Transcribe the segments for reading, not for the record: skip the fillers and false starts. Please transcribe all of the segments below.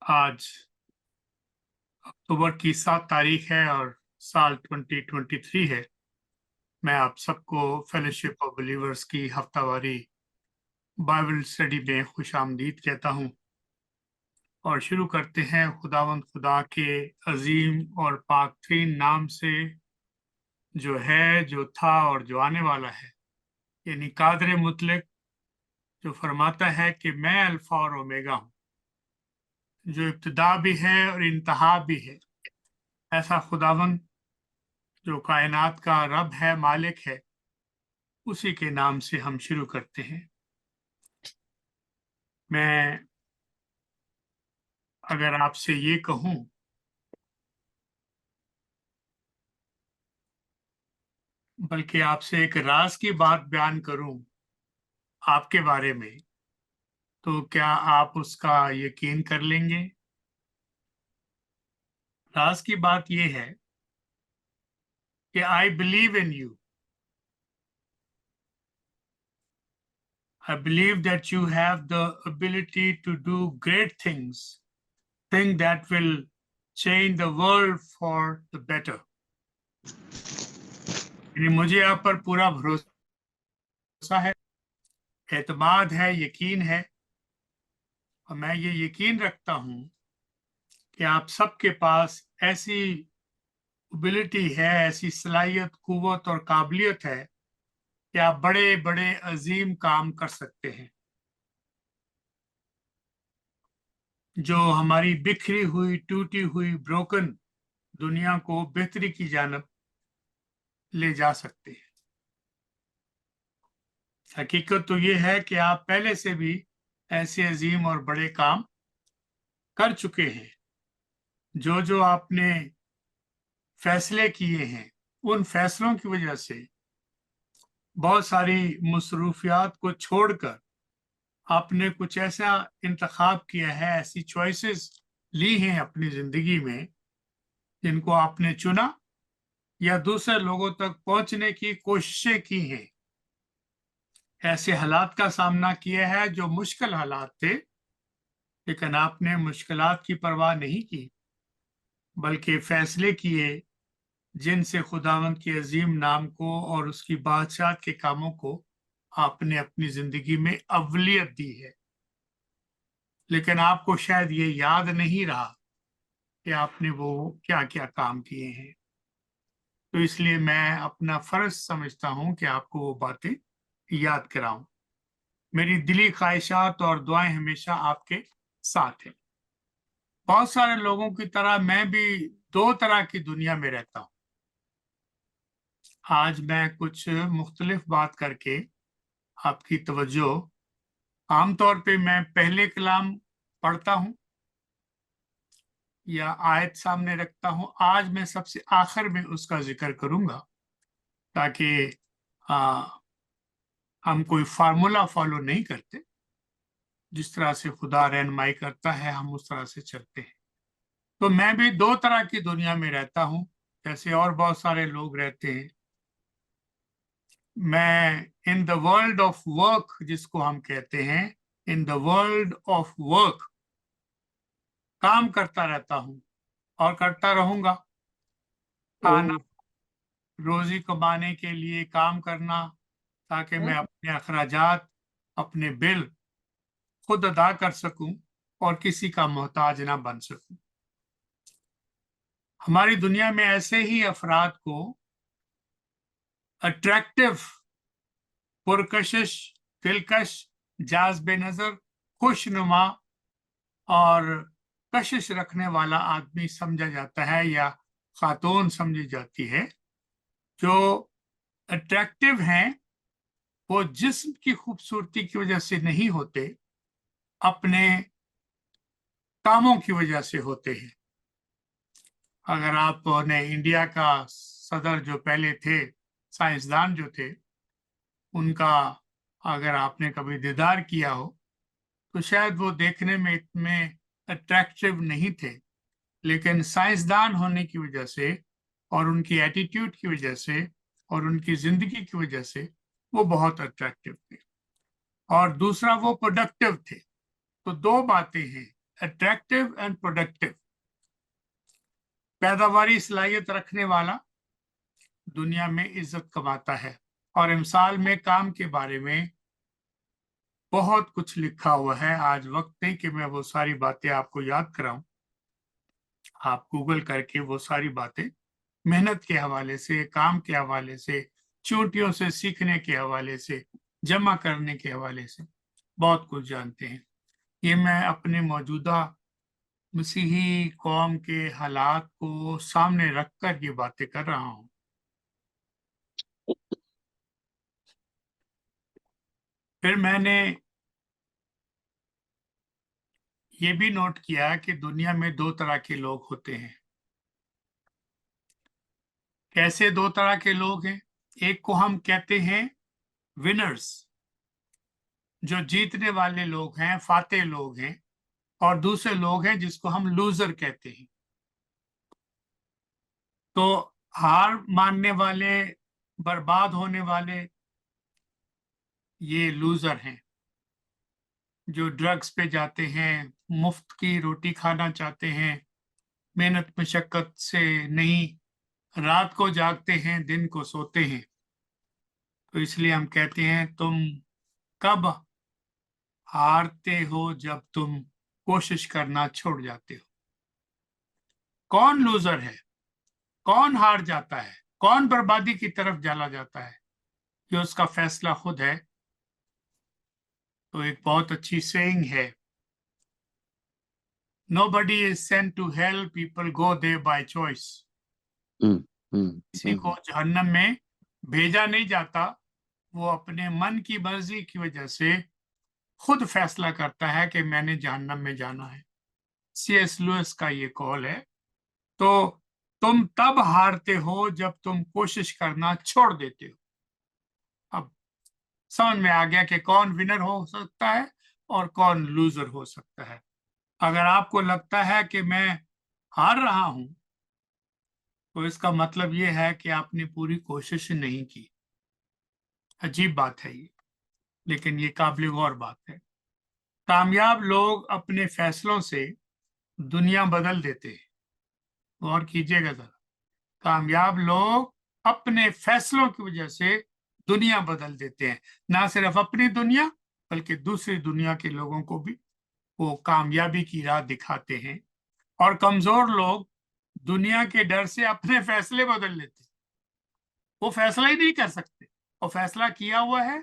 आज अक्टूबर की 7 तारीख है और साल 2023 है। मैं आप सबको फेलोशिप ऑफ बिलीवर्स की हफ्तावारी बाइबल स्टडी में खुशामदीद कहता हूं और शुरू करते हैं खुदावंद खुदा के अजीम और पाक तरीन नाम से, जो है, जो था और जो आने वाला है, यानी कादर मुतलक, जो फरमाता है कि मैं अल्फा और ओमेगा हूं, जो इब्तिदा भी है और इंतहा भी है। ऐसा खुदावंद जो कायनात का रब है, मालिक है, उसी के नाम से हम शुरू करते हैं। मैं अगर आपसे ये कहूं बल्कि आपसे एक राज की बात बयान करूं आपके बारे में, तो क्या आप उसका यकीन कर लेंगे? राज की बात यह है कि I believe in you. I believe that you have the ability to do great things, things that will change the world for the better. यानी मुझे आप पर पूरा भरोसा है, एतमाद है, यकीन है, और मैं ये यकीन रखता हूं कि आप सबके पास ऐसी एबिलिटी है, ऐसी सलाहियत, कुव्वत और काबिलियत है कि आप बड़े बड़े अजीम काम कर सकते हैं, जो हमारी बिखरी हुई, टूटी हुई, ब्रोकन दुनिया को बेहतरी की जानब ले जा सकते हैं। हकीकत तो ये है कि आप पहले से भी ऐसे अजीम और बड़े काम कर चुके हैं। जो आपने फैसले किए हैं, उन फैसलों की वजह से बहुत सारी मसरूफियात को छोड़कर आपने कुछ ऐसा इंतखाब किया है, ऐसी चॉइसेस ली हैं अपनी जिंदगी में, जिनको आपने चुना या दूसरे लोगों तक पहुंचने की कोशिशें की हैं। ऐसे हालात का सामना किया है जो मुश्किल हालात थे, लेकिन आपने मुश्किलात की परवाह नहीं की, बल्कि फैसले किए जिनसे खुदावंद के अजीम नाम को और उसकी बादशाहत के कामों को आपने अपनी जिंदगी में अव्वलियत दी है। लेकिन आपको शायद ये याद नहीं रहा कि आपने वो क्या क्या काम किए हैं, तो इसलिए मैं अपना फर्ज समझता हूं कि आपको वो बातें याद कराऊं। मेरी दिली ख्वाहिशात और दुआएं हमेशा आपके साथ हैं। बहुत सारे लोगों की तरह मैं भी दो तरह की दुनिया में रहता हूं। आज मैं कुछ मुख्तलिफ बात करके आपकी तवज्जो, आमतौर पे मैं पहले कलाम पढ़ता हूं या आयत सामने रखता हूं। आज मैं सबसे आखिर में उसका जिक्र करूंगा, ताकि हम कोई फार्मूला फॉलो नहीं करते। जिस तरह से खुदा रहनुमाई करता है, हम उस तरह से चलते हैं। तो मैं भी दो तरह की दुनिया में रहता हूं, जैसे और बहुत सारे लोग रहते हैं। मैं in the world of work, जिसको हम कहते हैं, in the world of work काम करता रहता हूं और करता रहूंगा। खाना, रोजी कमाने के लिए काम करना, ताकि मैं अपने अखराजात, अपने बिल खुद अदा कर सकूं और किसी का मोहताज ना बन सकूं। हमारी दुनिया में ऐसे ही अफराद को अट्रैक्टिव, पुरकशिश, दिलकश, जाज़बे नजर, खुशनुमा और कशिश रखने वाला आदमी समझा जाता है, या खातून समझी जाती है। जो अट्रैक्टिव हैं वो जिस्म की खूबसूरती की वजह से नहीं होते, अपने कामों की वजह से होते हैं। अगर आपने इंडिया का सदर जो पहले थे, साइंसदान जो थे, उनका अगर आपने कभी दीदार किया हो, तो शायद वो देखने में इतने अट्रैक्टिव नहीं थे, लेकिन साइंसदान होने की वजह से और उनकी एटीट्यूड की वजह से और उनकी जिंदगी की वजह से वो बहुत अट्रैक्टिव थे। और दूसरा, वो प्रोडक्टिव थे। तो दो बातें हैं, अट्रैक्टिव एंड प्रोडक्टिव। पैदावारी सलाहियत रखने वाला दुनिया में इज्जत कमाता है। और इमसाल में काम के बारे में बहुत कुछ लिखा हुआ है। आज वक्त नहीं कि मैं वो सारी बातें आपको याद कराऊं। आप गूगल करके वो सारी बातें मेहनत के हवाले से, काम के हवाले से, चोटियों से सीखने के हवाले से, जमा करने के हवाले से बहुत कुछ जानते हैं। ये मैं अपने मौजूदा मसीही कौम के हालात को सामने रखकर ये बातें कर रहा हूं। फिर मैंने ये भी नोट किया कि दुनिया में दो तरह के लोग होते हैं। कैसे दो तरह के लोग हैं? एक को हम कहते हैं विनर्स, जो जीतने वाले लोग हैं, फातेह लोग हैं, और दूसरे लोग हैं जिसको हम लूजर कहते हैं। तो हार मानने वाले, बर्बाद होने वाले, ये लूजर हैं। जो ड्रग्स पे जाते हैं, मुफ्त की रोटी खाना चाहते हैं, मेहनत मशक्कत से नहीं, रात को जागते हैं, दिन को सोते हैं। तो इसलिए हम कहते हैं तुम कब हारते हो? जब तुम कोशिश करना छोड़ जाते हो। कौन लूजर है? कौन हार जाता है? कौन बर्बादी की तरफ चला जाता है? ये उसका फैसला खुद है। तो एक बहुत अच्छी सेइंग है, Nobody is sent to hell, people go there by choice. किसी को जहन्नम में भेजा नहीं जाता, वो अपने मन की मर्जी की वजह से खुद फैसला करता है कि मैंने जहन्नम में जाना है। C.S. लुइस का ये कॉल है। तो तुम तब हारते हो जब तुम कोशिश करना छोड़ देते हो। अब समझ में आ गया कि कौन विनर हो सकता है और कौन लूजर हो सकता है। अगर आपको लगता है कि मैं हार रहा हूं, तो इसका मतलब ये है कि आपने पूरी कोशिश नहीं की। अजीब बात है ये, लेकिन ये काबिल गौर बात है। कामयाब लोग अपने फैसलों से दुनिया बदल देते हैं। गौर कीजिएगा जरा, कामयाब लोग अपने फैसलों की वजह से दुनिया बदल देते हैं। ना सिर्फ अपनी दुनिया, बल्कि दूसरी दुनिया के लोगों को भी वो कामयाबी की राह दिखाते हैं। और कमजोर लोग दुनिया के डर से अपने फैसले बदल लेते हैं। वो फैसला ही नहीं कर सकते, और फैसला किया हुआ है,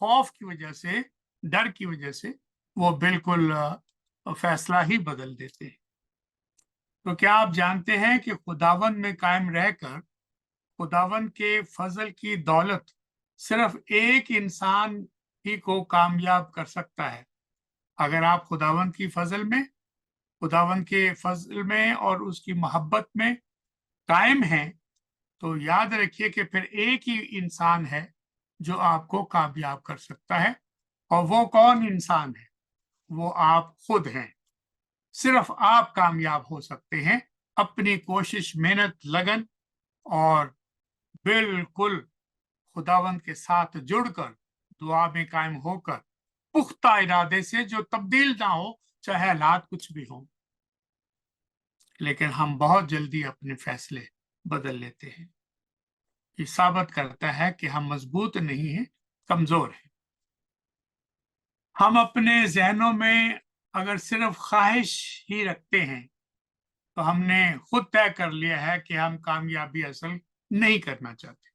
खौफ की वजह से, डर की वजह से वो बिल्कुल फैसला ही बदल देते हैं। तो क्या आप जानते हैं कि खुदावंद में कायम रहकर खुदावंद के फजल की दौलत सिर्फ एक इंसान ही को कामयाब कर सकता है। अगर आप खुदावंद की फजल में, खुदावंद के फजल में और उसकी मोहब्बत में कायम हैं, तो याद रखिए कि फिर एक ही इंसान है जो आपको कामयाब कर सकता है। और वो कौन इंसान है? वो आप खुद हैं। सिर्फ आप कामयाब हो सकते हैं अपनी कोशिश, मेहनत, लगन और बिल्कुल खुदावंद के साथ जुड़कर, दुआ में कायम होकर, पुख्ता इरादे से जो तब्दील ना हो, चाहे हालात कुछ भी हो। लेकिन हम बहुत जल्दी अपने फैसले बदल लेते हैं। ये साबित करता है कि हम मजबूत नहीं हैं, कमजोर हैं। हम अपने जहनों में अगर सिर्फ ख्वाहिश ही रखते हैं, तो हमने खुद तय कर लिया है कि हम कामयाबी हासिल नहीं करना चाहते।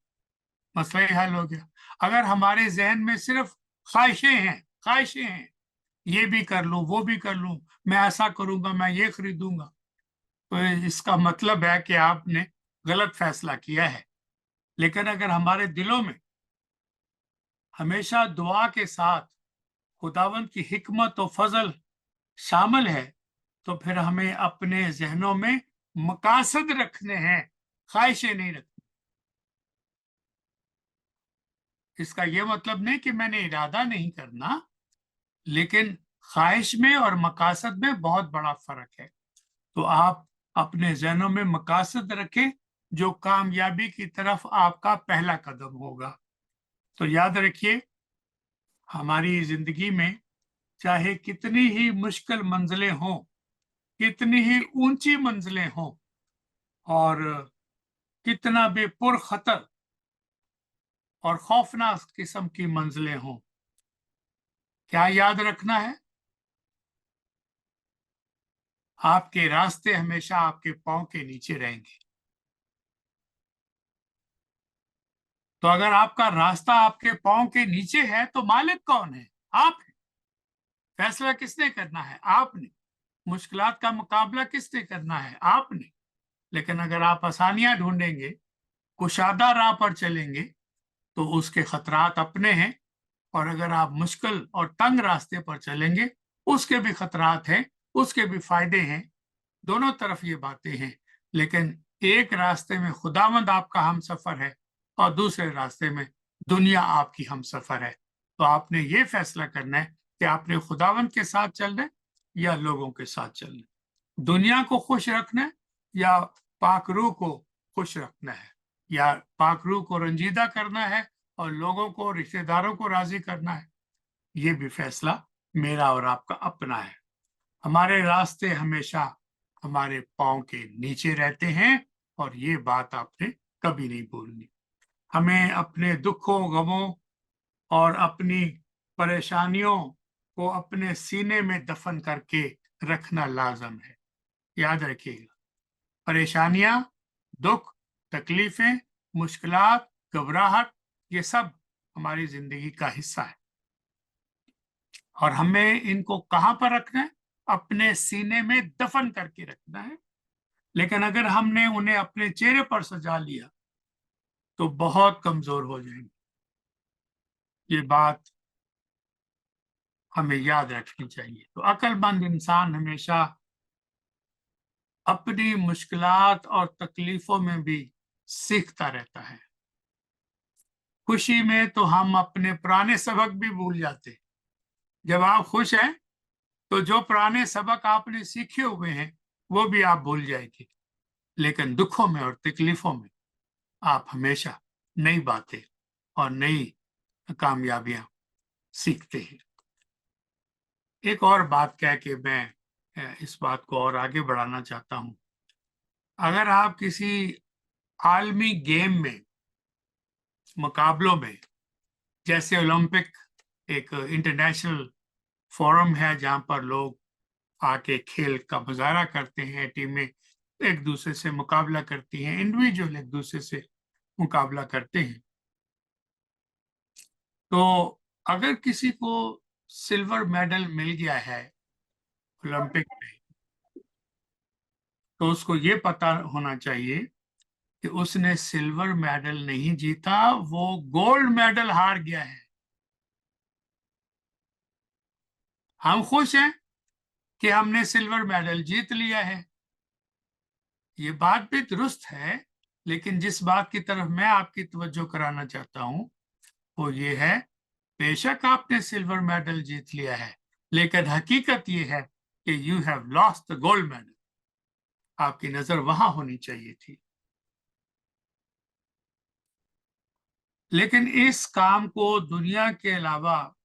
मसला ही हल हो गया। अगर हमारे जहन में सिर्फ ख्वाहिशें हैं, ये भी कर लूं, वो भी कर लूं, मैं ऐसा करूंगा, मैं ये खरीदूंगा, तो इसका मतलब है कि आपने गलत फैसला किया है। लेकिन अगर हमारे दिलों में हमेशा दुआ के साथ खुदावंद की हिकमत और फजल शामिल है, तो फिर हमें अपने जहनों में मकासद रखने हैं, ख्वाहिशें नहीं रखनी। इसका यह मतलब नहीं कि मैंने इरादा नहीं करना, लेकिन ख्वाहिश में और मकासद में बहुत बड़ा फर्क है। तो आप अपने जहनों में मकासद रखें जो कामयाबी की तरफ आपका पहला कदम होगा। तो याद रखिए, हमारी जिंदगी में चाहे कितनी ही मुश्किल मंजिलें हों, कितनी ही ऊंची मंजिलें हों और कितना भी पुरखतर और खौफनाक किस्म की मंजिलें हों, क्या याद रखना है? आपके रास्ते हमेशा आपके पांव के नीचे रहेंगे। तो अगर आपका रास्ता आपके पांव के नीचे है तो मालिक कौन है? आप हैं। फैसला किसने करना है? आपने। मुश्किलात का मुकाबला किसने करना है? आपने। लेकिन अगर आप आसानियां ढूंढेंगे, कुशादा राह पर चलेंगे, तो उसके खतरात अपने हैं। और अगर आप मुश्किल और तंग रास्ते पर चलेंगे, उसके भी खतरात हैं, उसके भी फायदे हैं। दोनों तरफ ये बातें हैं। लेकिन एक रास्ते में खुदावंद आपका हम सफर है और दूसरे रास्ते में दुनिया आपकी हम सफर है। तो आपने ये फैसला करना है कि आपने खुदावंद के साथ चलना है या लोगों के साथ चलना है। दुनिया को खुश रखना है या पाकरू को खुश रखना है, या पाकरू को रंजीदा करना है और लोगों को, रिश्तेदारों को राजी करना है। ये भी फैसला मेरा और आपका अपना है। हमारे रास्ते हमेशा हमारे पांव के नीचे रहते हैं और ये बात आपने कभी नहीं भूलनी। हमें अपने दुखों, गमों और अपनी परेशानियों को अपने सीने में दफन करके रखना लाजम है। याद रखिएगा, परेशानियां, दुख, तकलीफें, मुश्किलात, घबराहट, ये सब हमारी जिंदगी का हिस्सा है और हमें इनको कहां पर रखना है? अपने सीने में दफन करके रखना है। लेकिन अगर हमने उन्हें अपने चेहरे पर सजा लिया तो बहुत कमजोर हो जाएंगे। ये बात हमें याद रखनी चाहिए। तो अक्लमंद इंसान हमेशा अपनी मुश्किलात और तकलीफों में भी सीखता रहता है। खुशी में तो हम अपने पुराने सबक भी भूल जाते। जब आप खुश हैं तो जो पुराने सबक आपने सीखे हुए हैं वो भी आप भूल जाएंगे। लेकिन दुखों में और तकलीफों में आप हमेशा नई बातें और नई कामयाबियां सीखते हैं। एक और बात कह के मैं इस बात को और आगे बढ़ाना चाहता हूं। अगर आप किसी आलमी गेम में, मुकाबलों में, जैसे ओलंपिक एक इंटरनेशनल फोरम है जहां पर लोग आके खेल का मुजाहरा करते हैं, टीमें एक दूसरे से मुकाबला करती हैं, इंडिविजुअल एक दूसरे से मुकाबला करते हैं, तो अगर किसी को सिल्वर मेडल मिल गया है ओलंपिक में, तो उसको ये पता होना चाहिए कि उसने सिल्वर मेडल नहीं जीता, वो गोल्ड मेडल हार गया है। हम खुश हैं कि हमने सिल्वर मेडल जीत लिया है, ये बात भी दुरुस्त है। लेकिन जिस बात की तरफ मैं आपकी तवज्जो कराना चाहता हूं वो ये है, बेशक आपने सिल्वर मेडल जीत लिया है, लेकिन हकीकत ये है कि you have lost the gold medal. आपकी नजर वहां होनी चाहिए थी। लेकिन इस काम को दुनिया के अलावा,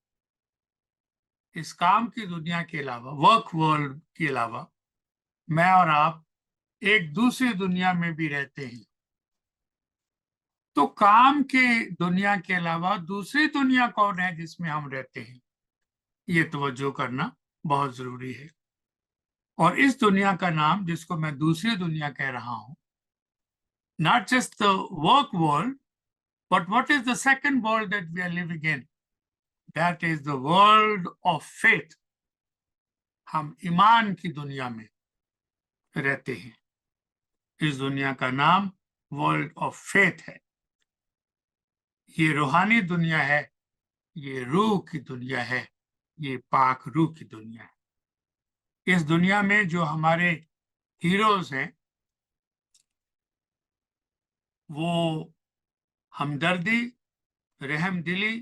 इस काम की दुनिया के अलावा, वर्क वर्ल्ड के अलावा, मैं और आप एक दूसरी दुनिया में भी रहते हैं। तो काम के दुनिया के अलावा दूसरी दुनिया कौन है जिसमें हम रहते हैं? ये तवज्जो करना बहुत जरूरी है। और इस दुनिया का नाम, जिसको मैं दूसरी दुनिया कह रहा हूं, not just the work world, but what is the second world that we are living in? That is the world of faith. हम ईमान की दुनिया में रहते हैं। इस दुनिया का नाम वर्ल्ड ऑफ फेथ है। ये रूहानी दुनिया है, ये रूह की दुनिया है, ये पाक रूह की दुनिया है। इस दुनिया में जो हमारे हीरोज हैं वो हमदर्दी, रहमदिली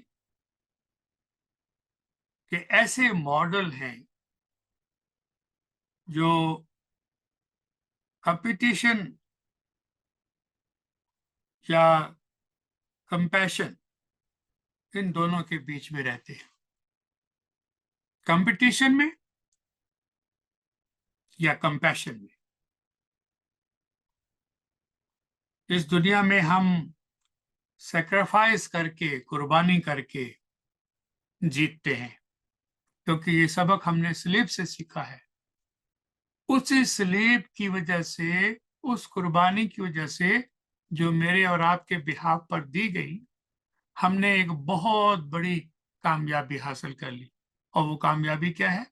के ऐसे मॉडल हैं जो कंपटीशन या कंपैशन, इन दोनों के बीच में रहते हैं। कंपटीशन में या कंपैशन में। इस दुनिया में हम सैक्रिफाइस करके, कुर्बानी करके जीतते हैं, क्योंकि ये सबक हमने सलीब से सीखा है। उसी सलीब की वजह से, उस कुर्बानी की वजह से जो मेरे और आपके बिहाफ पर दी गई, हमने एक बहुत बड़ी कामयाबी हासिल कर ली। और वो कामयाबी क्या है?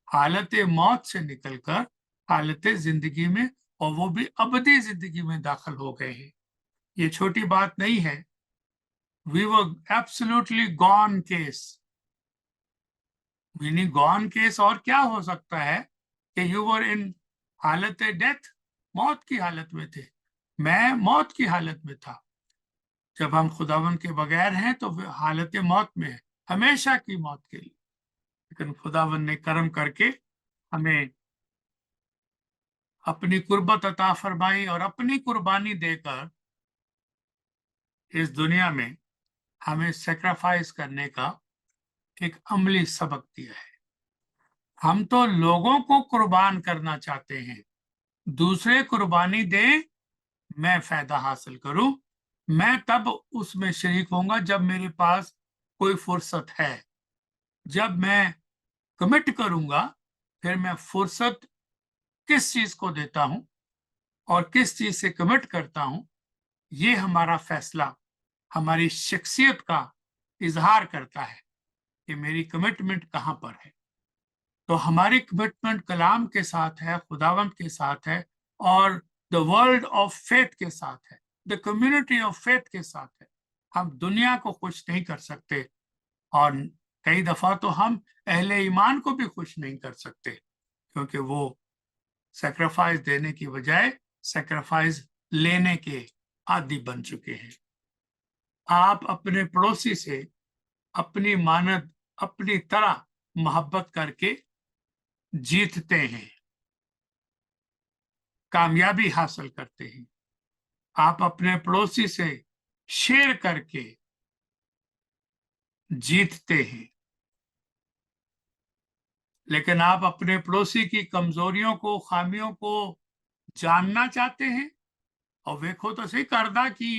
हालत मौत से निकलकर हालत जिंदगी में, और वो भी अबदी जिंदगी में दाखिल हो गए हैं। ये छोटी बात नहीं है। We were absolutely gone case. Meaning gone case और क्या हो सकता है कि यू वर इन हालत डेथ, मौत की हालत में थे। मैं मौत की हालत में था। जब हम खुदावन के बगैर हैं तो हालत मौत में है, हमेशा की मौत के लिए। लेकिन खुदावन ने करम करके हमें अपनी कुर्बत अता फरमाई और अपनी कुर्बानी देकर इस दुनिया में हमें सेक्रीफाइस करने का एक अमली सबक दिया है। हम तो लोगों को कुर्बान करना चाहते हैं, दूसरे कुर्बानी दे, मैं फायदा हासिल करूं, मैं तब उसमें शरीक होऊंगा जब मेरे पास कोई फुर्सत है। जब मैं कमिट करूंगा, फिर मैं फुर्सत किस चीज को देता हूं और किस चीज से कमिट करता हूं, ये हमारा फैसला, हमारी शख्सियत का इजहार करता है कि मेरी कमिटमेंट कहां पर है। तो हमारी कमिटमेंट कलाम के साथ है, खुदावंत के साथ है, और द वर्ल्ड ऑफ फेथ के साथ है, द कम्युनिटी ऑफ फेथ के साथ है। हम दुनिया को खुश नहीं कर सकते, और कई दफा तो हम अहले ईमान को भी खुश नहीं कर सकते, क्योंकि वो सैक्रिफाइस देने की बजाय सैक्रिफाइस लेने के आदी बन चुके हैं। आप अपने पड़ोसी से अपनी मानद, अपनी तरह मोहब्बत करके जीतते हैं, कामयाबी हासिल करते हैं। आप अपने पड़ोसी से शेयर करके जीतते हैं। लेकिन आप अपने पड़ोसी की कमजोरियों को, खामियों को जानना चाहते हैं, और देखो तो सही करदा की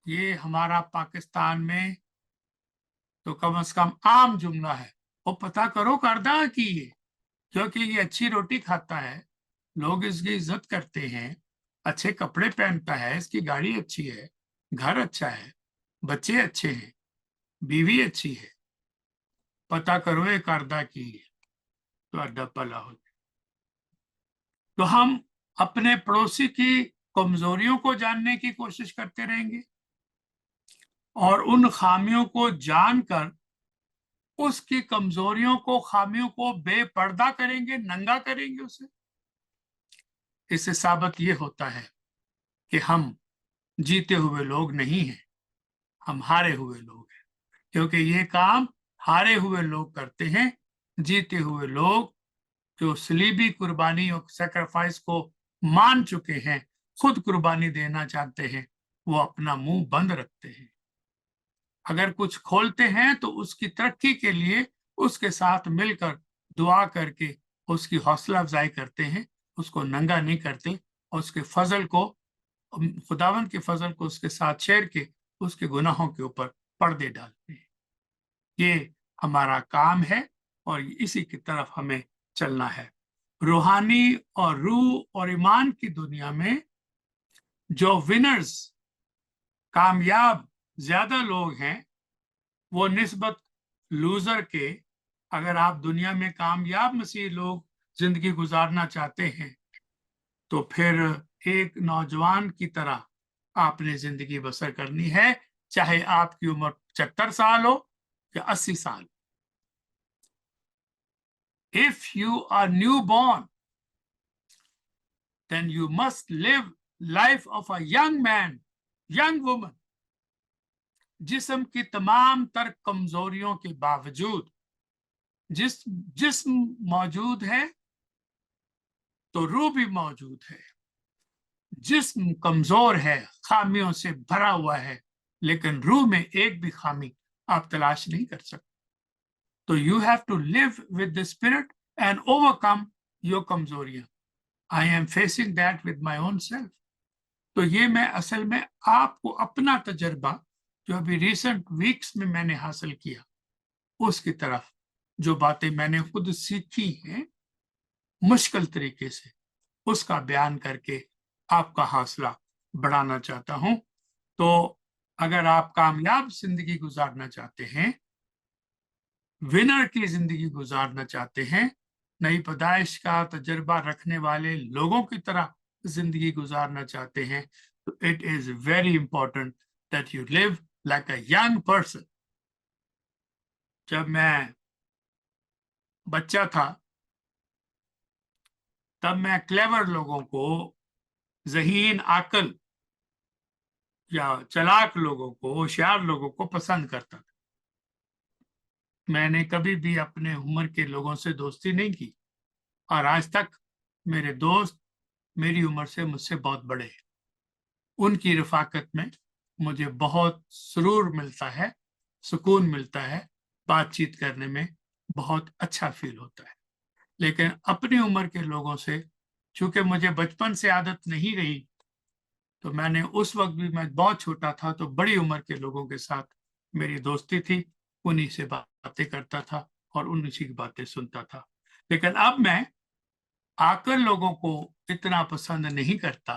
ये हमारा पाकिस्तान में तो कम से कम आम जुमला है, वो पता करो करदा की ये, क्योंकि ये अच्छी रोटी खाता है, लोग इसकी इज्जत करते हैं, अच्छे कपड़े पहनता है, इसकी गाड़ी अच्छी है, घर अच्छा है, बच्चे अच्छे हैं, बीवी अच्छी है, पता करो ये करदा की तो अड्डा पला हो जाए। तो हम अपने पड़ोसी की कमजोरियों को जानने की कोशिश करते रहेंगे, और उन खामियों को जानकर उसकी कमजोरियों को, खामियों को बेपर्दा करेंगे, नंगा करेंगे उसे। इससे साबित ये होता है कि हम जीते हुए लोग नहीं हैं, हम हारे हुए लोग हैं, क्योंकि ये काम हारे हुए लोग करते हैं। जीते हुए लोग जो सलीबी कुर्बानी और सैक्रिफाइस को मान चुके हैं, खुद कुर्बानी देना चाहते हैं, वो अपना मुंह बंद रखते हैं। अगर कुछ खोलते हैं तो उसकी तरक्की के लिए उसके साथ मिलकर दुआ करके उसकी हौसला अफजाई करते हैं, उसको नंगा नहीं करते, और उसके फजल को, खुदावंत के फजल को उसके साथ शेयर के उसके गुनाहों के ऊपर पर्दे डालते हैं। ये हमारा काम है, और इसी की तरफ हमें चलना है। रूहानी और रूह और ईमान की दुनिया में जो विनर्स, कामयाब ज्यादा लोग हैं, वो निस्बत लूजर के। अगर आप दुनिया में कामयाब मसीह लोग जिंदगी गुजारना चाहते हैं, तो फिर एक नौजवान की तरह आपने जिंदगी बसर करनी है, चाहे आपकी उम्र 75 साल हो या 80 साल। If you are newborn, then you must live life of a young man, young woman, जिस्म की तमाम तर कमजोरियों के बावजूद। जिस्म मौजूद है तो रूह भी मौजूद है। जिस्म कमजोर है, खामियों से भरा हुआ है, लेकिन रूह में एक भी खामी आप तलाश नहीं कर सकते। तो you have to live with the spirit, and overcome your कमजोरियां. I am facing that with my own self. तो ये मैं असल में आपको अपना तजर्बा जो अभी रिसेंट वीक्स में मैंने हासिल किया उसकी तरफ जो बातें मैंने खुद सीखी हैं मुश्किल तरीके से उसका बयान करके आपका हौसला बढ़ाना चाहता हूं. तो अगर आप कामयाब जिंदगी गुजारना चाहते हैं, विनर की जिंदगी गुजारना चाहते हैं, नई पैदाइश का तजर्बा रखने वाले लोगों की तरह जिंदगी गुजारना चाहते हैं, तो it is very important that you live like a young person. जब मैं बच्चा था तब मैं क्लेवर लोगों को, ज़हीन आकल या चालाक लोगों को, होशियार लोगों को पसंद करता था. मैंने कभी भी अपने उम्र के लोगों से दोस्ती नहीं की और आज तक मेरे दोस्त मेरी उम्र से मुझसे बहुत बड़े हैं. उनकी रफाकत में मुझे बहुत सुरूर मिलता है, सुकून मिलता है, बातचीत करने में बहुत अच्छा फील होता है. लेकिन अपनी उम्र के लोगों से चूंकि मुझे बचपन से आदत नहीं रही, तो मैंने उस वक्त भी, मैं बहुत छोटा था, तो बड़ी उम्र के लोगों के साथ मेरी दोस्ती थी, उन्हीं से बातें करता था और उन्हीं की बातें सुनता था. लेकिन अब मैं आकर लोगों को इतना पसंद नहीं करता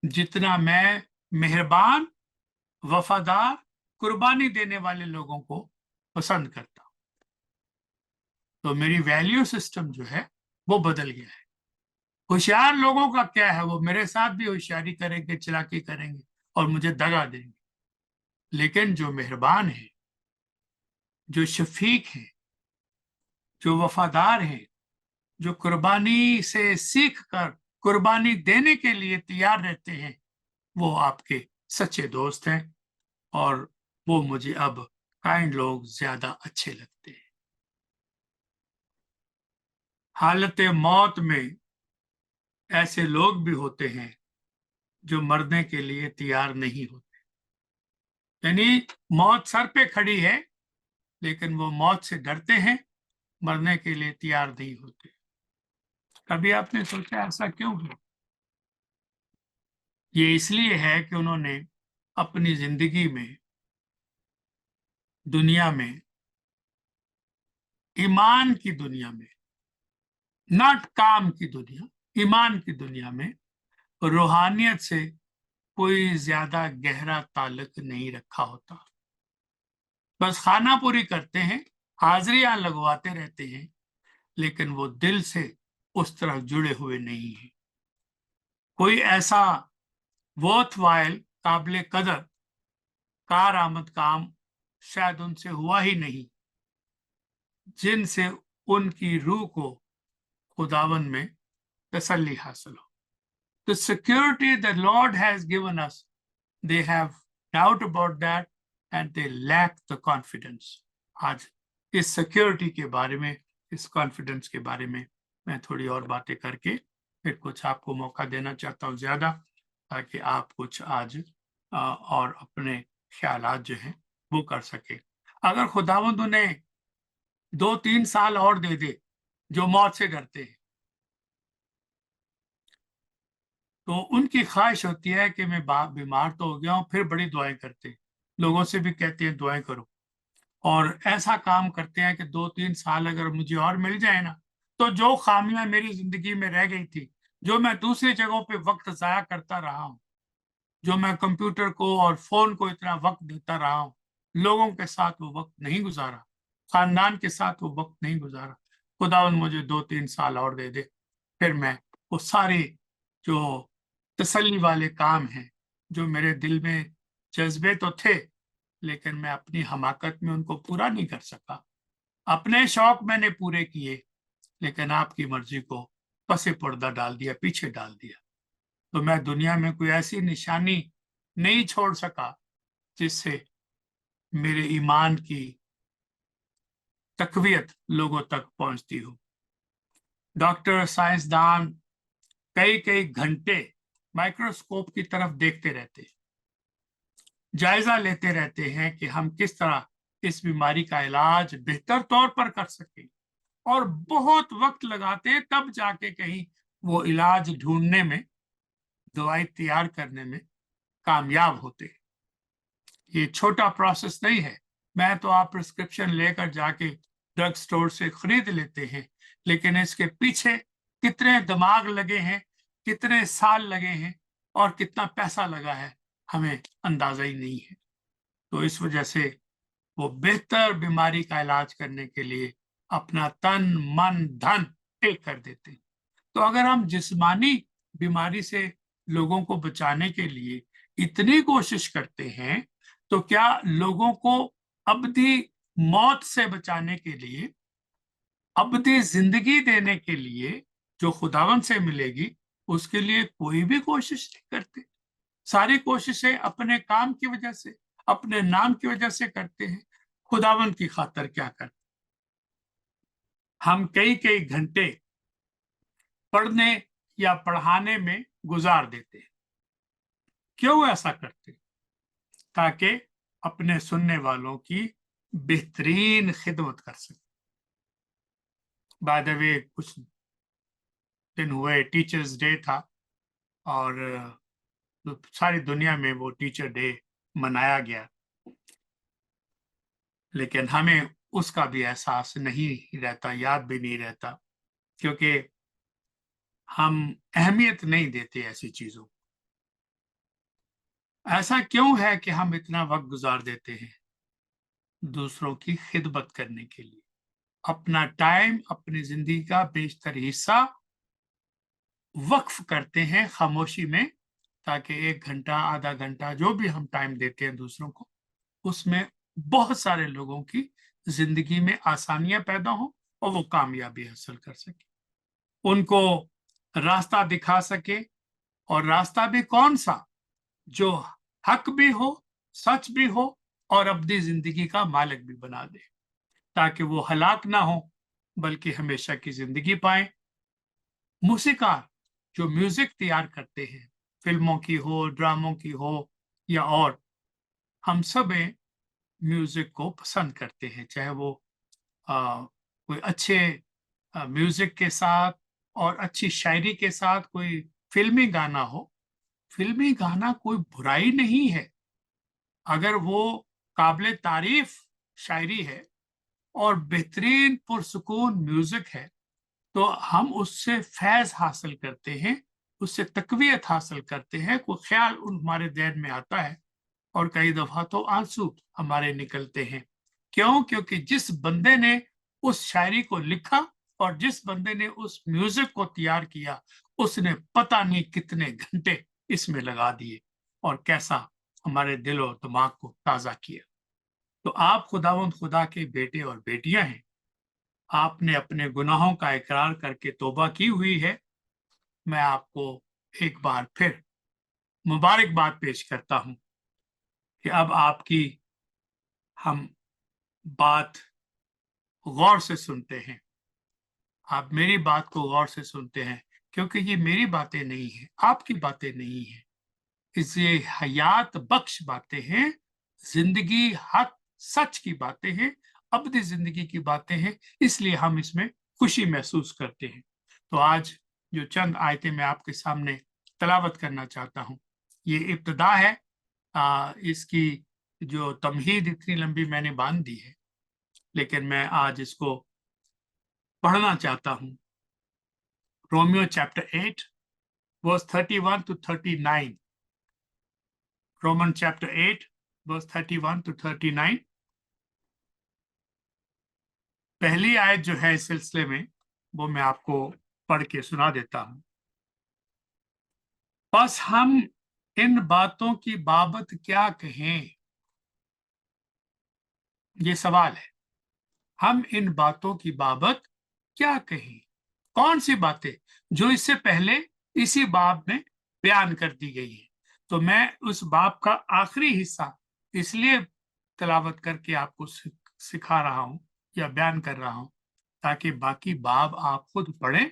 जितना मैं मेहरबान, वफादार, कुर्बानी देने वाले लोगों को पसंद करता. तो मेरी वैल्यू सिस्टम जो है वो बदल गया है. होशियार लोगों का क्या है, वो मेरे साथ भी होशियारी करेंगे, चालाकी करेंगे और मुझे दगा देंगे. लेकिन जो मेहरबान है, जो शफीक है, जो वफादार है, जो कुर्बानी से सीख कर कुर्बानी देने के लिए तैयार रहते हैं, वो आपके सच्चे दोस्त हैं और वो मुझे अब काइंड लोग ज्यादा अच्छे लगते हैं. हालत मौत में ऐसे लोग भी होते हैं जो मरने के लिए तैयार नहीं होते. यानी मौत सर पे खड़ी है लेकिन वो मौत से डरते हैं, मरने के लिए तैयार नहीं होते. कभी आपने सोचा ऐसा क्यों है? ये इसलिए है कि उन्होंने अपनी जिंदगी में, दुनिया में, ईमान की दुनिया में, नॉट काम की दुनिया, ईमान की दुनिया में रूहानियत से कोई ज्यादा गहरा ताल्लुक नहीं रखा होता. बस खाना पूरी करते हैं, हाजिरियां लगवाते रहते हैं, लेकिन वो दिल से उस तरह जुड़े हुए नहीं है. कोई ऐसा वर्थवाइल, काबिल कदर, कार आमद काम शायद उनसे हुआ ही नहीं जिनसे उनकी रूह को खुदावन में तसल्ली हासिल हो. The security that Lord has given us, they have doubt about that and they lack the confidence. आज इस सिक्योरिटी के बारे में, इस कॉन्फिडेंस के बारे में मैं थोड़ी और बातें करके फिर कुछ आपको मौका देना चाहता हूँ ज्यादा, ताकि आप कुछ आज और अपने ख्यालात जो हैं वो कर सके. अगर खुदावंद उन्हें 2-3 साल और दे दे जो मौत से डरते हैं, तो उनकी ख्वाहिश होती है कि मैं बीमार तो हो गया हूं, फिर बड़ी दुआएं करते हैं, लोगों से भी कहते हैं दुआएं करो, और ऐसा काम करते हैं कि 2-3 साल अगर मुझे और मिल जाए ना, तो जो खामियां मेरी जिंदगी में रह गई थी, जो मैं दूसरी जगहों पे वक्त जाया करता रहा हूं, जो मैं कंप्यूटर को और फोन को इतना वक्त देता रहा हूं, लोगों के साथ वो वक्त नहीं गुजारा, खानदान के साथ वो वक्त नहीं गुजारा, खुदावंद मुझे 2-3 साल और दे दे, फिर मैं वो सारे जो तसल्ली वाले काम हैं, जो मेरे दिल में जज्बे तो थे लेकिन मैं अपनी हमाकत में उनको पूरा नहीं कर सका, अपने शौक मैंने पूरे किए लेकिन आपकी मर्जी को पसे पर्दा डाल दिया, पीछे डाल दिया, तो मैं दुनिया में कोई ऐसी निशानी नहीं छोड़ सका जिससे मेरे ईमान की तकवीयत लोगों तक पहुंचती हो. डॉक्टर, साइंसदान कई कई घंटे माइक्रोस्कोप की तरफ देखते रहते हैं, जायजा लेते रहते हैं कि हम किस तरह इस बीमारी का इलाज बेहतर तौर पर कर सकें. और बहुत वक्त लगाते हैं, तब जाके कहीं वो इलाज ढूंढने में, दवाई तैयार करने में कामयाब होते हैं। ये छोटा प्रोसेस नहीं है। मैं तो आप प्रिस्क्रिप्शन लेकर जाके ड्रग स्टोर से खरीद लेते हैं, लेकिन इसके पीछे कितने दिमाग लगे हैं, कितने साल लगे हैं और कितना पैसा लगा है, हमें अंदाजा ही नहीं है। तो इस वजह से वो बेहतर बीमारी का इलाज करने के लिए अपना तन मन धन एक कर देते हैं। तो अगर हम जिस्मानी बीमारी से लोगों को बचाने के लिए इतनी कोशिश करते हैं, तो क्या लोगों को अबदी मौत से बचाने के लिए, अबदी जिंदगी देने के लिए जो खुदावन से मिलेगी, उसके लिए कोई भी कोशिश नहीं करते। सारी कोशिशें अपने काम की वजह से, अपने नाम की वजह से करते हैं। खुदावन की खातर क्या करते? हम कई कई घंटे पढ़ने या पढ़ाने में गुजार देते हैं। क्यों ऐसा करते? ताकि अपने सुनने वालों की बेहतरीन खिदमत कर सके। बाय द वे, कुछ दिन हुए टीचर्स डे था और सारी दुनिया में वो टीचर डे मनाया गया, लेकिन हमें उसका भी एहसास नहीं रहता, याद भी नहीं रहता, क्योंकि हम अहमियत नहीं देते ऐसी चीजों। ऐसा क्यों है कि हम इतना वक्त गुजार देते हैं दूसरों की खिदमत करने के लिए? अपना टाइम, अपनी जिंदगी का बेशतर हिस्सा वक्फ करते हैं खामोशी में, ताकि 1 घंटा, आधा घंटा, जो भी हम टाइम देते हैं दूसरों को, उसमें बहुत सारे लोगों की जिंदगी में आसानियां पैदा हो और वो कामयाबी हासिल कर सके, उनको रास्ता दिखा सके। और रास्ता भी कौन सा? जो हक भी हो, सच भी हो और अपनी जिंदगी का मालिक भी बना दे, ताकि वो हलाक ना हो बल्कि हमेशा की जिंदगी पाए। मूसीकार जो म्यूजिक तैयार करते हैं, फिल्मों की हो, ड्रामों की हो या और, हम सब म्यूजिक को पसंद करते हैं, चाहे वो कोई अच्छे म्यूजिक के साथ और अच्छी शायरी के साथ कोई फिल्मी गाना हो। फिल्मी गाना कोई बुराई नहीं है, अगर वो काबिले तारीफ शायरी है और बेहतरीन पुरसुकून म्यूजिक है, तो हम उससे फैज हासिल करते हैं, उससे तकवीयत हासिल करते हैं, कोई ख्याल हमारे ذہن में आता है और कई दफा तो आंसू हमारे निकलते हैं। क्यों? क्योंकि जिस बंदे ने उस शायरी को लिखा और जिस बंदे ने उस म्यूजिक को तैयार किया, उसने पता नहीं कितने घंटे इसमें लगा दिए और कैसा हमारे दिल और दिमाग को ताजा किया। तो आप खुदावंद खुदा के बेटे और बेटियां हैं, आपने अपने गुनाहों का इकरार करके तौबा की हुई है। मैं आपको एक बार फिर मुबारकबाद पेश करता हूं कि अब आपकी हम बात गौर से सुनते हैं, आप मेरी बात को गौर से सुनते हैं, क्योंकि ये मेरी बातें नहीं है, आपकी बातें नहीं है, इसलिए हयात बख्श बातें हैं, जिंदगी हक सच की बातें हैं, अबदी जिंदगी की बातें हैं, इसलिए हम इसमें खुशी महसूस करते हैं। तो आज जो चंद आयतें मैं आपके सामने तलावत करना चाहता हूँ, ये इब्तिदा है। इसकी जो तमहीद इतनी लंबी मैंने बांध दी है, लेकिन मैं आज इसको पढ़ना चाहता हूँ। Romeo chapter 8 verse 31 to 39। Roman chapter 8 verse 31 to 39। पहली आयत जो है इस सिलसिले में, वो मैं आपको पढ़ के सुना देता हूं। बस हम इन बातों की बाबत क्या कहें? ये सवाल है। हम इन बातों की बाबत क्या कहें? कौन सी बातें जो इससे पहले इसी बाब में बयान कर दी गई है। तो मैं उस बाब का आखिरी हिस्सा इसलिए तलावत करके आपको सिखा रहा हूं या बयान कर रहा हूं, ताकि बाकी बाब आप खुद पढ़ें।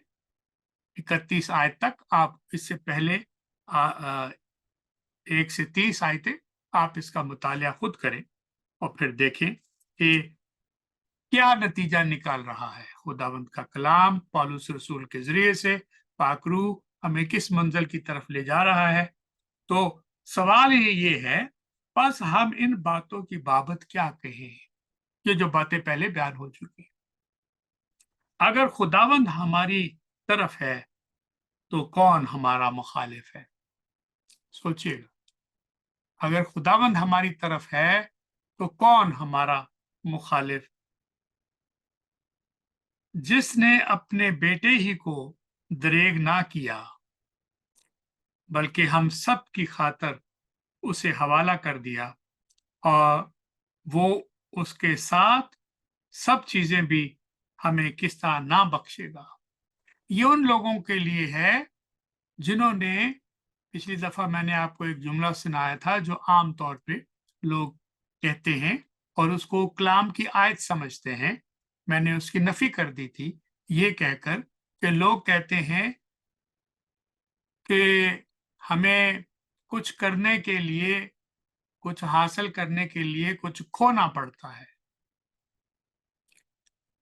31 आयत तक आप इससे पहले 1 से 30 आयतें आप इसका मुतालिया खुद करें और फिर देखें कि क्या नतीजा निकाल रहा है खुदावंद का कलाम पौलुस रसूल के जरिए से पाक रूह हमें किस मंजिल की तरफ ले जा रहा है। तो सवाल ये है, बस हम इन बातों की बाबत क्या कहें, ये जो बातें पहले बयान हो चुकी। अगर खुदावंद हमारी तरफ है तो कौन हमारा मुखालिफ है? सोचिएगा, अगर खुदावंद हमारी तरफ है तो कौन हमारा मुखालिफ? जिसने अपने बेटे ही को दरेग ना किया बल्कि हम सब की खातर उसे हवाला कर दिया, और वो उसके साथ सब चीजें भी हमें किस तरह ना बख्शेगा। ये उन लोगों के लिए है जिन्होंने, पिछली दफा मैंने आपको एक जुमला सुनाया था जो आम तौर पे लोग कहते हैं और उसको कलाम की आयत समझते हैं। मैंने उसकी नफी कर दी थी ये कहकर कि लोग कहते हैं कि हमें कुछ करने के लिए, कुछ हासिल करने के लिए कुछ खोना पड़ता है।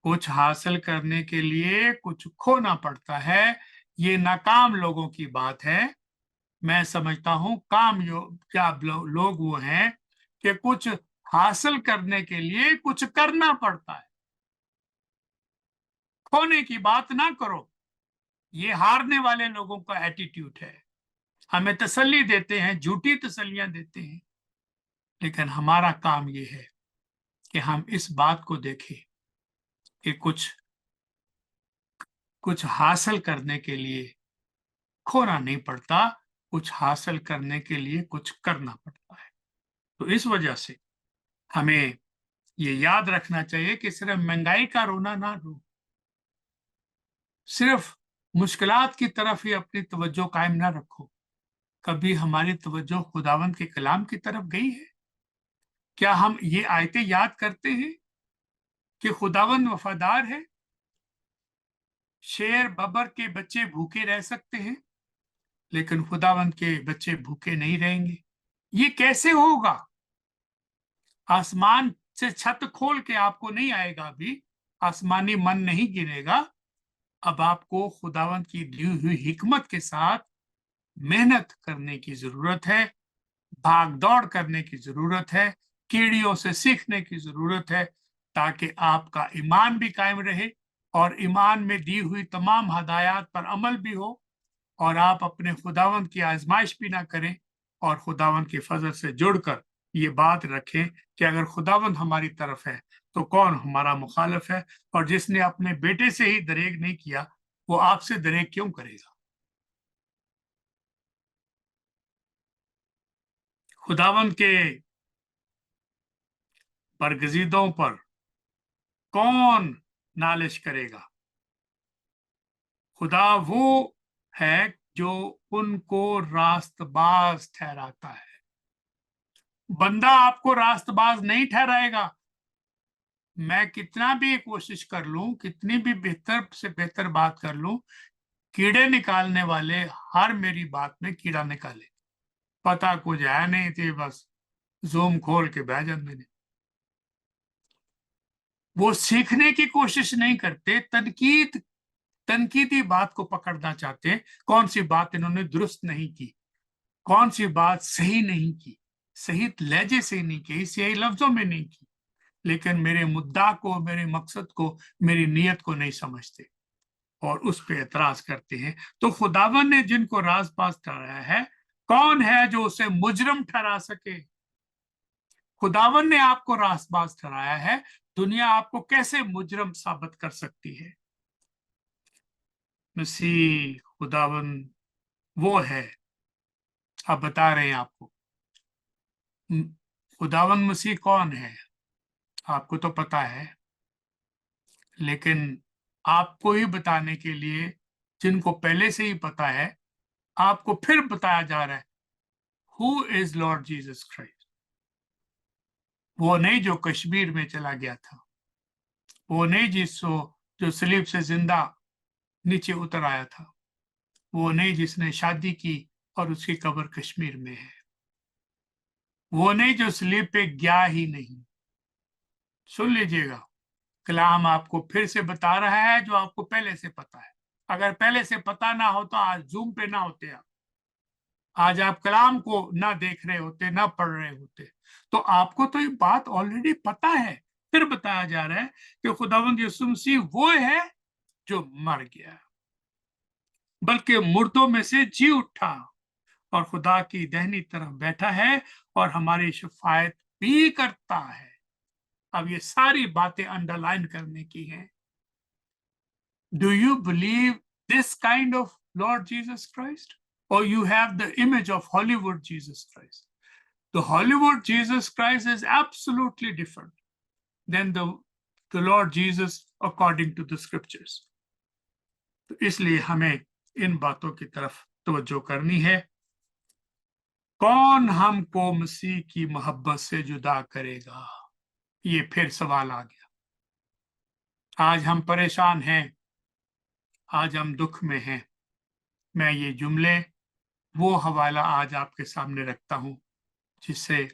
कुछ हासिल करने के लिए कुछ खोना पड़ता है, ये नाकाम लोगों की बात है। मैं समझता हूं क्या लोग वो हैं कि कुछ हासिल करने के लिए कुछ करना पड़ता है। खोने की बात ना करो, ये हारने वाले लोगों का एटीट्यूड है। हमें तसल्ली देते हैं, झूठी तसल्लियां देते हैं, लेकिन हमारा काम ये है कि हम इस बात को देखें कि कुछ हासिल करने के लिए खोना नहीं पड़ता, कुछ हासिल करने के लिए कुछ करना पड़ता है। तो इस वजह से हमें ये याद रखना चाहिए कि सिर्फ महंगाई का रोना ना रो, सिर्फ मुश्किलात की तरफ ही अपनी तवज्जो कायम ना रखो। कभी हमारी तवज्जो खुदावंद के कलाम की तरफ गई है? क्या हम ये आयतें याद करते हैं कि खुदावंद वफादार है? शेर बबर के बच्चे भूखे रह सकते हैं लेकिन खुदावंद के बच्चे भूखे नहीं रहेंगे। ये कैसे होगा? आसमान से छत खोल के आपको नहीं आएगा, अभी आसमानी मन नहीं गिरेगा। अब आपको खुदावंद की दी हुई हिकमत के साथ मेहनत करने की जरूरत है, भाग दौड़ करने की जरूरत है, कीड़ियों से सीखने की जरूरत है, ताकि आपका ईमान भी कायम रहे और ईमान में दी हुई तमाम हदायत पर अमल भी हो, और आप अपने खुदावंद की आजमाइश भी ना करें, और खुदावंद के फजल से जुड़कर ये बात रखें कि अगर खुदावंद हमारी तरफ है तो कौन हमारा मुखालिफ है। और जिसने अपने बेटे से ही दरेग नहीं किया वो आपसे दरेग क्यों करेगा? खुदावंद के बरगजीदों पर कौन नालिश करेगा? खुदा वो है जो उनको रास्तबाज ठहराता है। बंदा आपको रास्तबाज नहीं ठहराएगा। मैं कितना भी कोशिश कर लूं, कितनी भी बेहतर से बेहतर बात कर लूं, कीड़े निकालने वाले हर मेरी बात में कीड़ा निकाले। पता कुछ है नहीं थी, बस जूम खोल के बह जाते ने। वो सीखने की कोशिश नहीं करते, तनकीदी बात को पकड़ना चाहते हैं। कौन सी बात इन्होंने दुरुस्त नहीं की, कौन सी बात सही नहीं की, सही लहजे से नहीं की, सही लफ्जों में नहीं की, लेकिन मेरे मुद्दा को, मेरे मकसद को, मेरी नीयत को नहीं समझते और उस पर एतराज करते हैं। तो खुदावन ने जिनको राजपास ठहराया है, कौन है जो उसे मुजरम ठहरा सके? खुदावन ने आपको राजपास ठहराया है, दुनिया आपको कैसे मुजरम साबित कर सकती है? मसीह खुदावन वो है। आप बता रहे हैं आपको खुदावन मसीह कौन है, आपको तो पता है, लेकिन आपको ही बताने के लिए, जिनको पहले से ही पता है, आपको फिर बताया जा रहा है who is Lord Jesus Christ. वो नहीं जो कश्मीर में चला गया था, वो नहीं जो सलीब से जिंदा नीचे उतर आया था, वो नहीं जिसने शादी की और उसकी कब्र कश्मीर में है, वो नहीं जो सलीब पे गया ही नहीं। सुन लीजिएगा, कलाम आपको फिर से बता रहा है जो आपको पहले से पता है। अगर पहले से पता ना हो तो आज जूम पे ना होते आप, आज आप कलाम को ना देख रहे होते, ना पढ़ रहे होते। तो आपको तो ये बात ऑलरेडी पता है। फिर बताया जा रहा है कि खुदावंद यीशु मसीह वो है जो मर गया, बल्कि मुर्दों में से जी उठा और खुदा की दाहिनी तरफ बैठा है और हमारी शफायत भी करता है। अब ये सारी बातें अंडरलाइन करने की हैं। Do you believe this kind of Lord Jesus Christ? Or you have the image of Hollywood Jesus Christ? The Hollywood Jesus Christ is absolutely different than the Lord Jesus according to the scriptures. तो इसलिए हमें इन बातों की तरफ तवज्जो करनी है। कौन हमको मसीह की मोहब्बत से जुदा करेगा? ये फिर सवाल आ गया। आज हम परेशान हैं, आज हम दुख में हैं। मैं ये जुमले, वो हवाला आज आपके सामने रखता हूं जिससे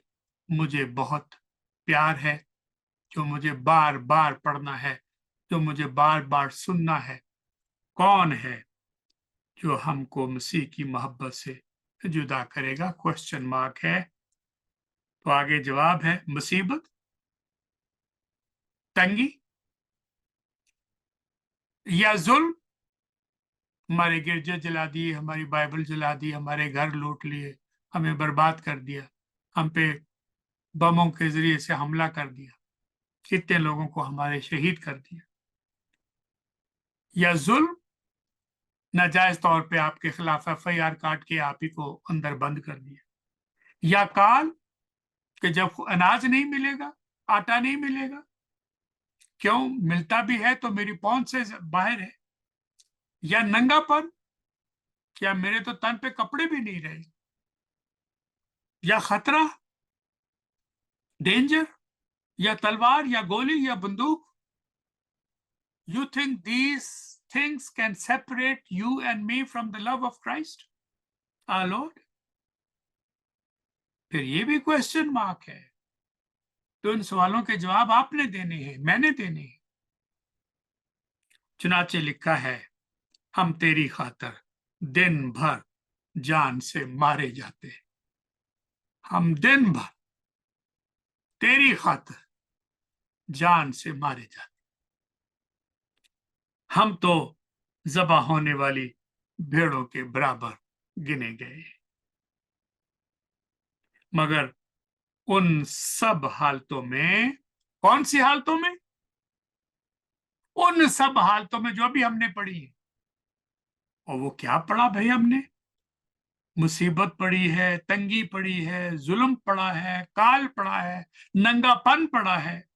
मुझे बहुत प्यार है, जो मुझे बार बार पढ़ना है, जो मुझे बार बार सुनना है। कौन है जो हमको मसीह की मोहब्बत से जुदा करेगा? क्वेश्चन मार्क है। तो आगे जवाब है मुसीबत, तंगी या जुल्म। हमारे गिरजे जला दिए, हमारी बाइबल जला दी, हमारे घर लूट लिए, हमें बर्बाद कर दिया, हम पे बमों के जरिए से हमला कर दिया, कितने लोगों को हमारे शहीद कर दिया। या जुल्म, नाजायज तौर पे आपके खिलाफ FIR काट के आप ही को अंदर बंद कर दिया। या काल कि जब अनाज नहीं मिलेगा, आटा नहीं मिलेगा, क्यों मिलता भी है तो मेरी पहुंच से बाहर है। या नंगापन, क्या मेरे तो तन पे कपड़े भी नहीं रहे। या खतरा, डेंजर, या तलवार, या गोली, या बंदूक। You think these things can separate you and me from the love of Christ, our Lord? फिर ये भी क्वेश्चन मार्क है। तो इन सवालों के जवाब आपने देने हैं, मैंने देने हैं। चुनाचे लिखा है, हम तेरी खातर दिन भर जान से मारे जाते हैं। हम दिन भर तेरी खातर जान से मारे जाते। हम तो ज़बा होने वाली भेड़ों के बराबर गिने गए। मगर उन सब हालतों में, कौन सी हालतों में? उन सब हालतों में जो भी हमने पढ़ी है। और वो क्या पढ़ा भाई हमने? मुसीबत पड़ी है, तंगी पड़ी है, जुल्म पड़ा है, काल पड़ा है, नंगापन पड़ा है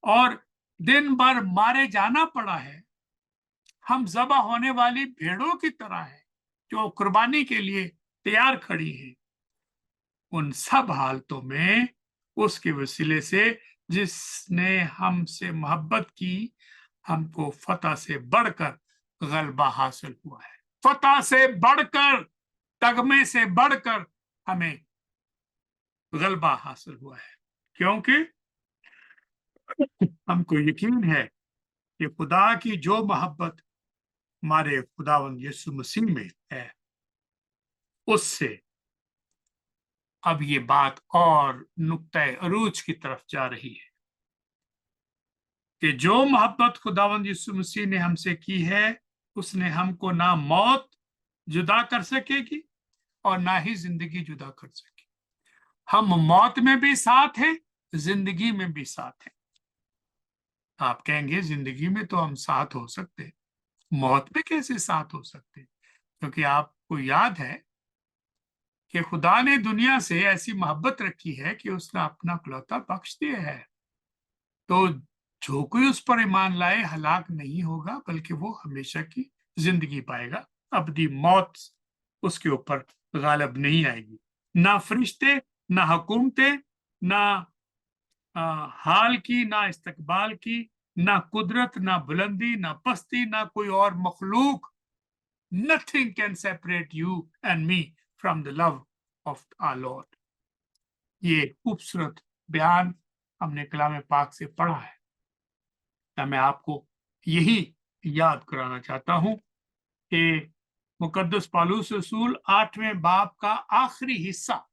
और दिन भर मारे जाना पड़ा है। हम ज़बा होने वाली भेड़ों की तरह है जो कुर्बानी के लिए तैयार खड़ी है। उन सब हालतों में उसके वसीले से जिसने हमसे मोहब्बत की, हमको फतह से बढ़कर गलबा हासिल हुआ है। फतह से बढ़कर, तगमे से बढ़कर हमें गलबा हासिल हुआ है, क्योंकि हमको यकीन है कि खुदा की जो मोहब्बत हमारे खुदावंद यीशु मसीह में है, उससे अब ये बात और नुक्ते अरूज की तरफ जा रही है कि जो मोहब्बत खुदावंद यीशु मसीह ने हमसे की है, उसने हमको ना मौत जुदा कर सकेगी और ना ही जिंदगी जुदा कर सकेगी। हम मौत में भी साथ हैं, जिंदगी में भी साथ हैं। आप कहेंगे जिंदगी में तो हम साथ हो सकते, मौत में कैसे साथ हो सकते? क्योंकि आपको याद है कि खुदा ने दुनिया से ऐसी मोहब्बत रखी है कि उसने अपना इकलौता बख्श दिया है। तो जो कोई उस पर ईमान लाए हलाक नहीं होगा, बल्कि वो हमेशा की जिंदगी पाएगा। अबदी मौत उसके ऊपर गालिब नहीं आएगी। ना फरिश्ते, ना हुकूमतें, ना हाल की, ना इस्तकबाल की, ना कुदरत, ना बुलंदी, ना पस्ती, ना कोई और मखलूक। Nothing can separate you and me from the love of our Lord. ये खूबसूरत बयान हमने कलाम पाक से पढ़ा है। मैं आपको यही याद कराना चाहता हूं कि मुकद्दस पौलुस रसूल 8वें बाब का आखिरी हिस्सा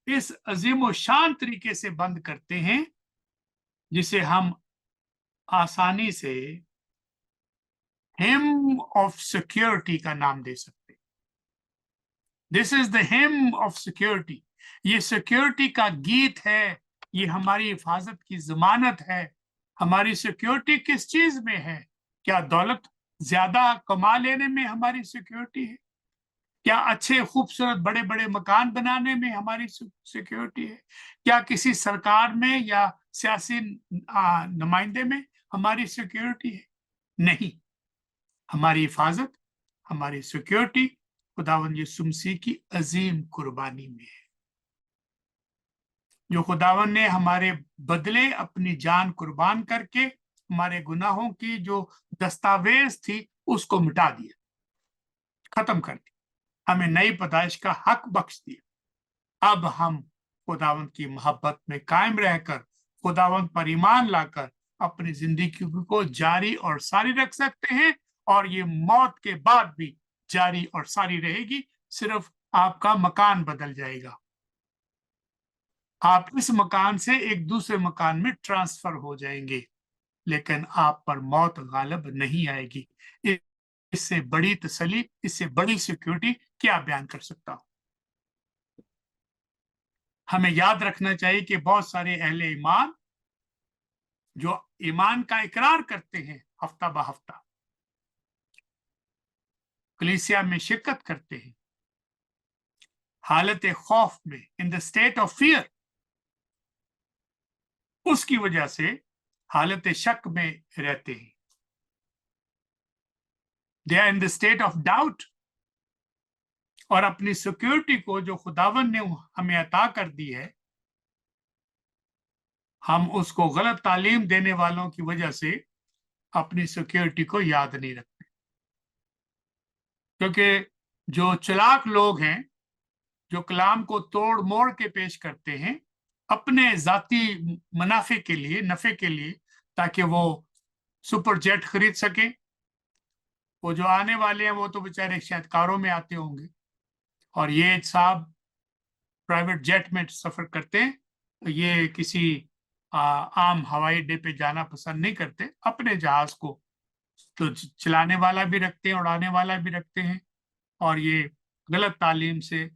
इस अजीम व शान तरीके से बंद करते हैं जिसे हम आसानी से हिम ऑफ सिक्योरिटी का नाम दे सकते हैं। This is the him of security. ये सिक्योरिटी का गीत है, ये हमारी हिफाजत की जमानत है। हमारी सिक्योरिटी किस चीज में है? क्या दौलत ज्यादा कमा लेने में हमारी सिक्योरिटी है? क्या अच्छे खूबसूरत बड़े बड़े मकान बनाने में हमारी सिक्योरिटी है? क्या किसी सरकार में या सियासी नुमाइंदे में हमारी सिक्योरिटी है? नहीं। हमारी हिफाजत, हमारी सिक्योरिटी खुदावंद यीशु मसीह की अजीम कुर्बानी में है, जो खुदावंद ने हमारे बदले अपनी जान कुर्बान करके हमारे गुनाहों की जो दस्तावेज थी उसको मिटा दिया, खत्म कर दिया, हमें नई पैदाइश का हक बख्श दिया। अब हम खुदावंद की मोहब्बत में कायम रहकर खुदावंद पर ईमान लाकर अपनी जिंदगी को जारी और सारी रख सकते हैं, और ये मौत के बाद भी जारी और सारी रहेगी। सिर्फ आपका मकान बदल जाएगा, आप इस मकान से एक दूसरे मकान में ट्रांसफर हो जाएंगे, लेकिन आप पर मौत गालिब नहीं आएगी। इससे बड़ी तसल्ली, इससे बड़ी सिक्योरिटी क्या बयान कर सकता हूं। हमें याद रखना चाहिए कि बहुत सारे अहले ईमान जो ईमान का इकरार करते हैं, हफ्ता ब हफ्ता कलीसिया में शिरकत करते हैं, हालत खौफ में, in the state of fear, उसकी वजह से हालत शक में रहते हैं। They are in the state of doubt, और अपनी सिक्योरिटी को जो खुदावन ने हमें अता कर दी है, हम उसको गलत तालीम देने वालों की वजह से अपनी सिक्योरिटी को याद नहीं रखते। क्योंकि जो चालाक लोग हैं, जो कलाम को तोड़ मोड़ के पेश करते हैं अपने जाती मुनाफे के लिए, नफे के लिए, ताकि वो सुपर जेट खरीद सके। वो जो आने वाले हैं वो तो बेचारे शायद कारों में आते होंगे, और ये साहब प्राइवेट जेट में सफर करते हैं, तो ये किसी आम हवाई अड्डे पे जाना पसंद नहीं करते। अपने जहाज को तो चलाने वाला भी रखते हैं, उड़ाने वाला भी रखते हैं, और ये गलत तालीम से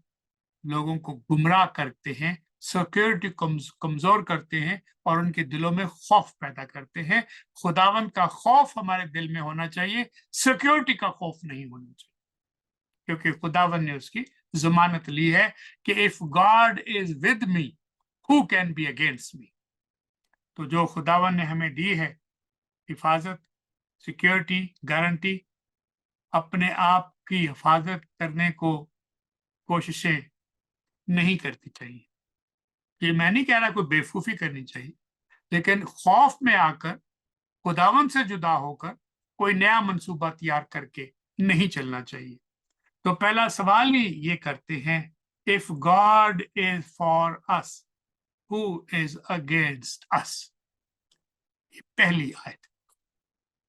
लोगों को गुमराह करते हैं, सिक्योरिटी कमजोर करते हैं, और उनके दिलों में खौफ पैदा करते हैं। खुदावंद का खौफ हमारे दिल में होना चाहिए, सिक्योरिटी का खौफ नहीं होना चाहिए, क्योंकि खुदावंद ने उसकी जमानत ली है कि if God is with me who can be against me. तो जो खुदावंद ने हमें दी है हिफाजत, सिक्योरिटी, गारंटी, अपने आप की हिफाजत करने को कोशिशें नहीं करनी चाहिए। ये मैं नहीं कह रहा कोई बेवकूफी करनी चाहिए, लेकिन खौफ में आकर खुदावन से जुदा होकर कोई नया मंसूबा तैयार करके नहीं चलना चाहिए। तो पहला सवाल ही ये करते हैं, if God is for us who is against us. ये पहली आयत,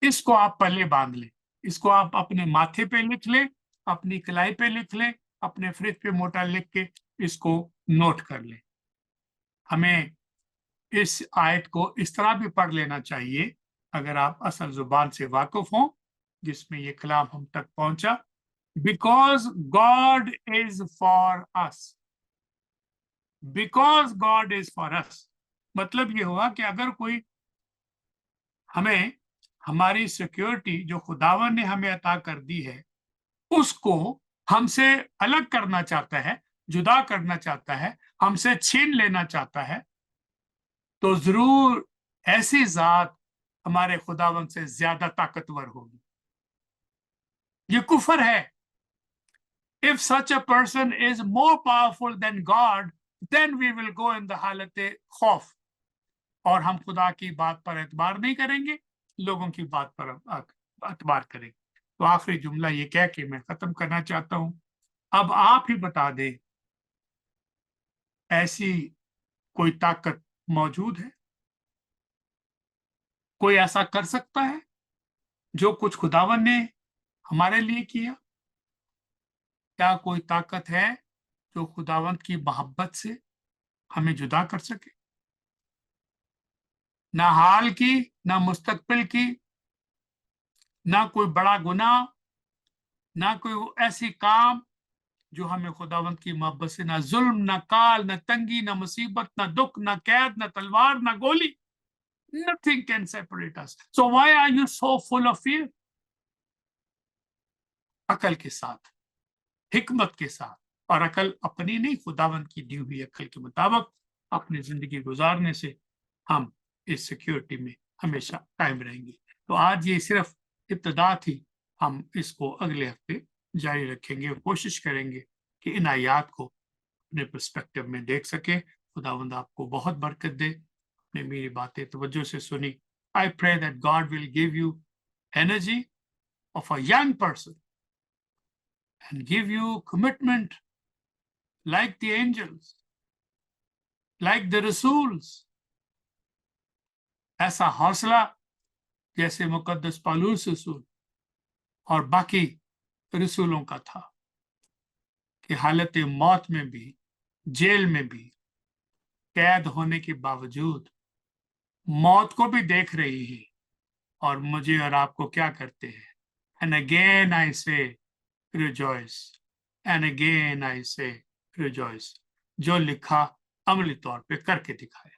इसको आप पहले बांध लें, इसको आप अपने माथे पे लिख लें, अपनी कलाई पे लिख लें, अपने फ्रिज पे मोटा लिख के इसको नोट कर लें। हमें इस आयत को इस तरह भी पढ़ लेना चाहिए, अगर आप असल जुबान से वाकिफ हों जिसमें ये कलाम हम तक पहुंचा, because God is for us. Because God is for us मतलब ये हुआ कि अगर कोई हमें हमारी सिक्योरिटी जो खुदावन ने हमें अता कर दी है उसको हमसे अलग करना चाहता है, जुदा करना चाहता है, हमसे छीन लेना चाहता है, तो जरूर ऐसी जात हमारे खुदावन से ज्यादा ताकतवर होगी। ये कुफर है। If such a person is more powerful than God then we will go in the हालत खौफ, और हम खुदा की बात पर एतबार नहीं करेंगे, लोगों की बात पर एतबार करेंगे। तो आखिरी जुमला ये कह के मैं खत्म करना चाहता हूं, अब आप ही बता दें, ऐसी कोई ताकत मौजूद है? कोई ऐसा कर सकता है जो कुछ खुदावन ने हमारे लिए किया? क्या कोई ताकत है जो खुदावंत की मोहब्बत से हमें जुदा कर सके? ना हाल की, ना मुस्तकबिल की, ना कोई बड़ा गुनाह, ना कोई ऐसी काम जो हमें खुदावंत की मोहब्बत से, ना जुल्म, ना काल, ना तंगी, ना मुसीबत, ना दुख, ना कैद, ना तलवार, ना गोली, nothing can separate us. So why are you so full of fear? अकल के साथ, हिकमत के साथ, और अकल अपनी नहीं, खुदावंत की दी हुई अकल के मुताबिक अपनी जिंदगी गुजारने से हम इस सिक्योरिटी में हमेशा कायम रहेंगे। तो आज ये सिर्फ इब्तदा थी, हम इसको अगले हफ्ते जारी रखेंगे और कोशिश करेंगे कि इन आयात को अपने पर्सपेक्टिव में देख सके। खुदावंद आपको बहुत बरकत दे। आपने मेरी बातें तवज्जो से सुनी। I pray that God will give you energy of a young person and give you commitment like the angels, like the Rasuls. ऐसा हौसला जैसे मुकद्दस पौलुस रसूल और बाकी रसूलों का था कि हालत मौत में भी, जेल में भी, कैद होने के बावजूद मौत को भी देख रही है और मुझे और आपको क्या करते हैं? And again I say rejoice, and again I say rejoice. जो लिखा अमली तौर पे करके दिखाया।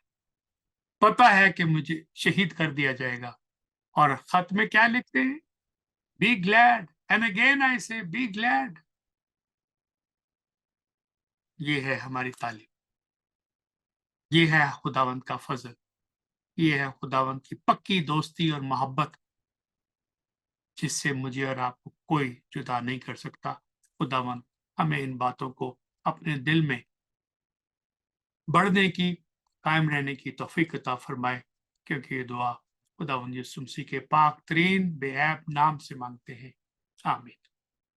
पता है कि मुझे शहीद कर दिया जाएगा, और खत में क्या लिखते हैं? Be glad, and again I से बी ग्लैड। ये है हमारी तालीम, ये है खुदावंत का फजल, ये है खुदावंत की पक्की दोस्ती और मोहब्बत, जिससे मुझे और आपको कोई जुदा नहीं कर सकता। खुदावंत हमें इन बातों को अपने दिल में बढ़ने की, कायम रहने की तौफीक अता फरमाए, क्योंकि ये दुआ खुदावंद यीशु मसीह के पाक तरीन बेऐब नाम से मांगते हैं, आमीन।